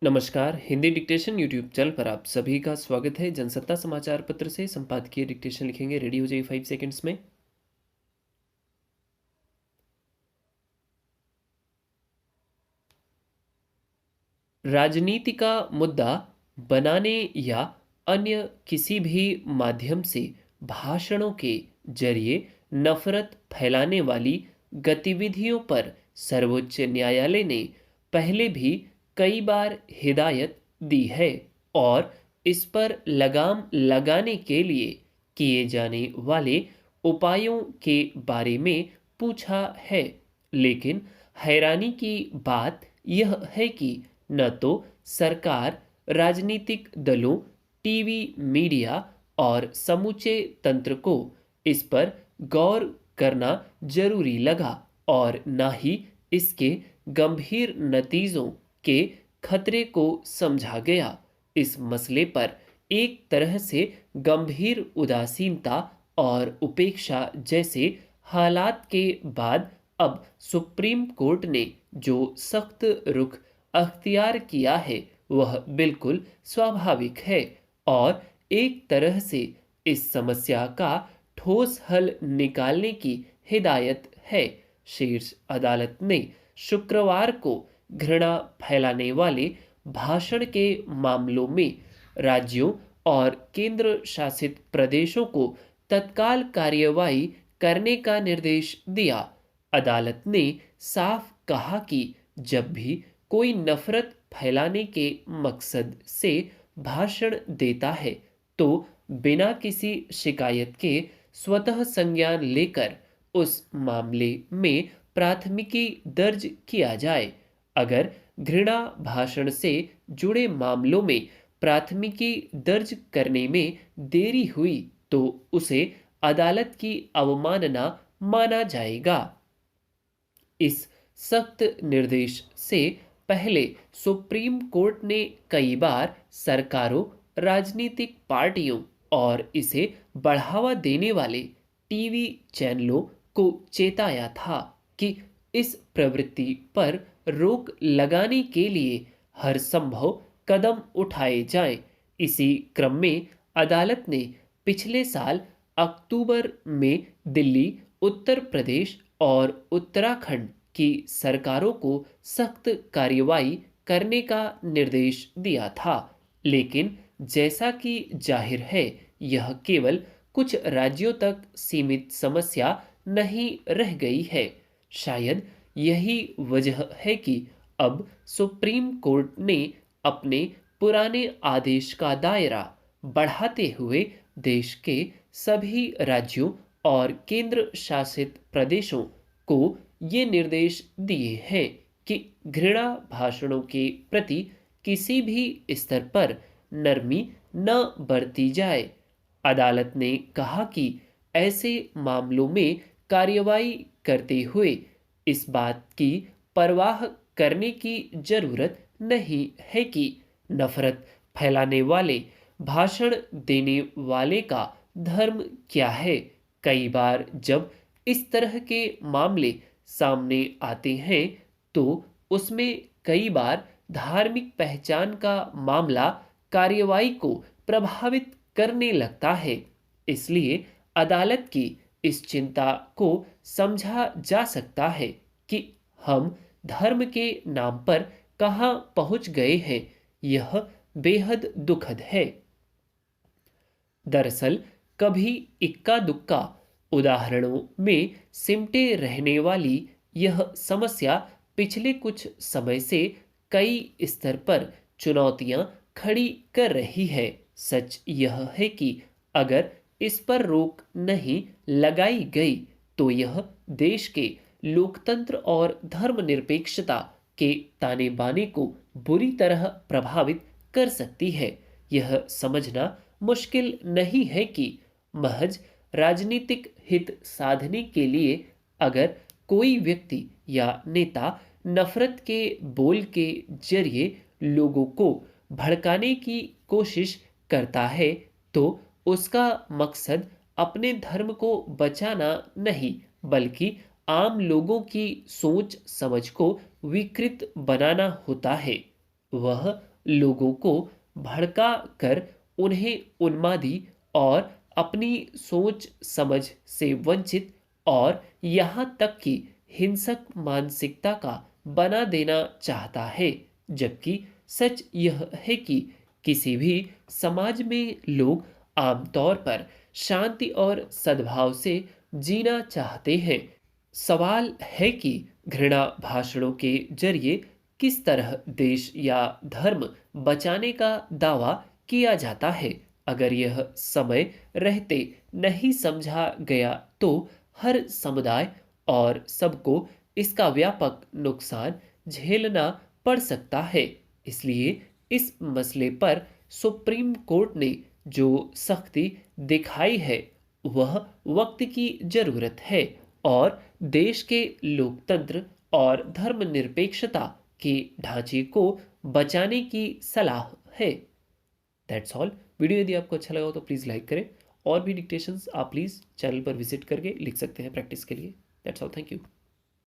नमस्कार। Hindi dictation YouTube channel पर आप सभी का स्वागत है। जनसत्ता समाचार पत्र से संपादकीय डिक्टेशन लिखेंगे, रेडी हो जाइए 5 सेकंड्स में। राजनीति का मुद्दा बनाने या अन्य किसी भी माध्यम से भाषणों के जरिए नफरत फैलाने वाली गतिविधियों पर सर्वोच्च न्यायालय ने पहले भी कई बार हिदायत दी है और इस पर लगाम लगाने के लिए किए जाने वाले उपायों के बारे में पूछा है। लेकिन हैरानी की बात यह है कि न तो सरकार, राजनीतिक दलों, टीवी मीडिया और समूचे तंत्र को इस पर गौर करना जरूरी लगा और न ही इसके गंभीर नतीजों के खतरे को समझा गया। इस मसले पर एक तरह से गंभीर उदासीनता और उपेक्षा जैसे हालात के बाद अब सुप्रीम कोर्ट ने जो सख्त रुख अख्तियार किया है वह बिल्कुल स्वाभाविक है और एक तरह से इस समस्या का ठोस हल निकालने की हिदायत है। शीर्ष अदालत ने शुक्रवार को घृणा फैलाने वाले भाषण के मामलों में राज्यों और केंद्र शासित प्रदेशों को तत्काल कार्यवाही करने का निर्देश दिया। अदालत ने साफ कहा कि जब भी कोई नफरत फैलाने के मकसद से भाषण देता है तो बिना किसी शिकायत के स्वतः संज्ञान लेकर उस मामले में प्राथमिकी दर्ज किया जाए। अगर घृणा भाषण से जुड़े मामलों में प्राथमिकी दर्ज करने में देरी हुई तो उसे अदालत की अवमानना माना जाएगा। इस सख्त निर्देश से पहले सुप्रीम कोर्ट ने कई बार सरकारों, राजनीतिक पार्टियों और इसे बढ़ावा देने वाले टीवी चैनलों को चेताया था कि इस प्रवृत्ति पर रोक लगाने के लिए हर संभव कदम उठाए जाएं। इसी क्रम में अदालत ने पिछले साल अक्टूबर में दिल्ली, उत्तर प्रदेश और उत्तराखंड की सरकारों को सख्त कार्रवाई करने का निर्देश दिया था। लेकिन जैसा कि जाहिर है यह केवल कुछ राज्यों तक सीमित समस्या नहीं रह गई है। शायद यही वजह है कि अब सुप्रीम कोर्ट ने अपने पुराने आदेश का दायरा बढ़ाते हुए देश के सभी राज्यों और केंद्र शासित प्रदेशों को ये निर्देश दिए हैं कि घृणा भाषणों के प्रति किसी भी स्तर पर नरमी न बरती जाए। अदालत ने कहा कि ऐसे मामलों में कार्रवाई करते हुए इस बात की परवाह करने की जरूरत नहीं है कि नफरत फैलाने वाले भाषण देने वाले का धर्म क्या है। कई बार जब इस तरह के मामले सामने आते हैं तो उसमें कई बार धार्मिक पहचान का मामला कार्यवाही को प्रभावित करने लगता है। इसलिए अदालत की इस चिंता को समझा जा सकता है कि हम धर्म के नाम पर कहां पहुंच गए हैं। यह बेहद दुखद है। दरअसल कभी इक्का दुक्का उदाहरणों में सिमटे रहने वाली यह समस्या पिछले कुछ समय से कई स्तर पर चुनौतियां खड़ी कर रही है। सच यह है कि अगर इस पर रोक नहीं लगाई गई तो यह देश के लोकतंत्र और धर्मनिरपेक्षता के ताने बाने को बुरी तरह प्रभावित कर सकती है। यह समझना मुश्किल नहीं है कि महज राजनीतिक हित साधने के लिए अगर कोई व्यक्ति या नेता नफरत के बोल के जरिए लोगों को भड़काने की कोशिश करता है तो उसका मकसद अपने धर्म को बचाना नहीं बल्कि आम लोगों की सोच समझ को विकृत बनाना होता है। वह लोगों को भड़का कर उन्हें उन्मादी और अपनी सोच समझ से वंचित और यहाँ तक कि हिंसक मानसिकता का बना देना चाहता है। जबकि सच यह है कि किसी भी समाज में लोग आमतौर पर शांति और सद्भाव से जीना चाहते हैं। सवाल है कि घृणा भाषणों के जरिए किस तरह देश या धर्म बचाने का दावा किया जाता है। अगर यह समय रहते नहीं समझा गया तो हर समुदाय और सबको इसका व्यापक नुकसान झेलना पड़ सकता है। इसलिए इस मसले पर सुप्रीम कोर्ट ने जो सख्ती दिखाई है वह वक्त की जरूरत है और देश के लोकतंत्र और धर्मनिरपेक्षता के ढांचे को बचाने की सलाह है। That's all. वीडियो यदि आपको अच्छा लगा हो तो प्लीज़ लाइक करें। और भी डिक्टेशंस आप प्लीज़ चैनल पर विजिट करके लिख सकते हैं प्रैक्टिस के लिए। That's all. Thank you.